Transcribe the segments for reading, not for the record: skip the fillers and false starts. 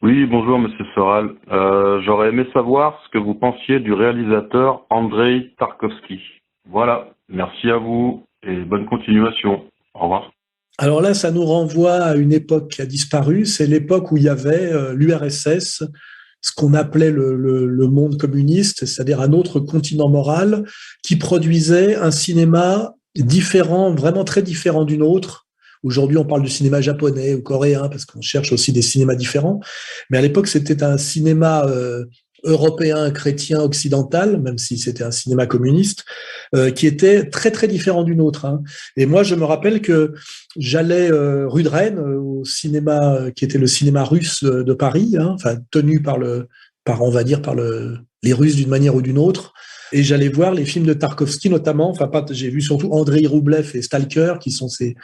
Oui, bonjour Monsieur Soral. J'aurais aimé savoir ce que vous pensiez du réalisateur Andrei Tarkovsky. Voilà, merci à vous et bonne continuation. Au revoir. Alors là, ça nous renvoie à une époque qui a disparu. C'est l'époque où il y avait l'URSS, ce qu'on appelait le monde communiste, c'est-à-dire un autre continent moral, qui produisait un cinéma différent, vraiment très différent du nôtre. Aujourd'hui, on parle du cinéma japonais ou coréen parce qu'on cherche aussi des cinémas différents. Mais à l'époque, c'était un cinéma européen, chrétien, occidental, même si c'était un cinéma communiste, qui était très très différent du nôtre, hein. Et moi, je me rappelle que j'allais rue de Rennes au cinéma qui était le cinéma russe de Paris, hein, enfin tenu par on va dire les Russes d'une manière ou d'une autre. Et j'allais voir les films de Tarkovsky notamment. Enfin, pas, j'ai vu surtout Andrei Roublev et Stalker, qui sont ces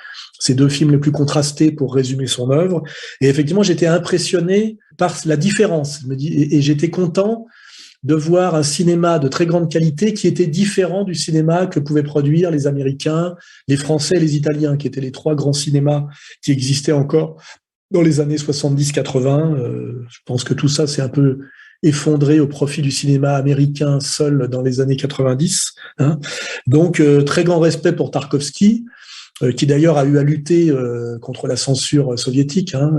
deux films les plus contrastés pour résumer son œuvre. Et effectivement, j'étais impressionné par la différence. Et j'étais content de voir un cinéma de très grande qualité qui était différent du cinéma que pouvaient produire les Américains, les Français et les Italiens, qui étaient les trois grands cinémas qui existaient encore dans les années 70-80. Je pense que tout ça s'est un peu effondré au profit du cinéma américain seul dans les années 90, hein. Donc, très grand respect pour Tarkovsky, qui d'ailleurs a eu à lutter contre la censure soviétique, hein.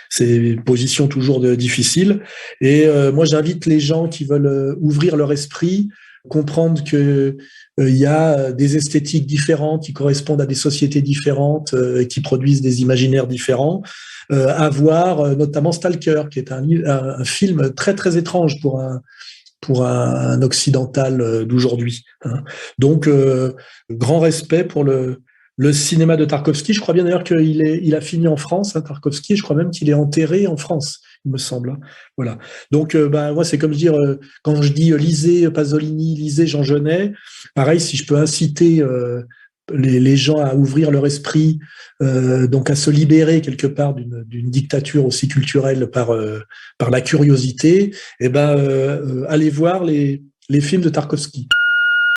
C'est une position toujours difficile. Et moi, j'invite les gens qui veulent ouvrir leur esprit, comprendre que il y a des esthétiques différentes qui correspondent à des sociétés différentes et qui produisent des imaginaires différents, à voir notamment Stalker, qui est un film très très étrange pour un occidental d'aujourd'hui, hein. Donc, grand respect pour le cinéma de Tarkovsky. Je crois bien d'ailleurs il a fini en France, hein, Tarkovsky. Je crois même qu'il est enterré en France, il me semble, hein. Voilà. Donc, moi, c'est comme dire, quand je dis lisez Pasolini, lisez Jean Genet, pareil, si je peux inciter les gens à ouvrir leur esprit, donc à se libérer quelque part d'une dictature aussi culturelle par la curiosité, allez voir les films de Tarkovsky.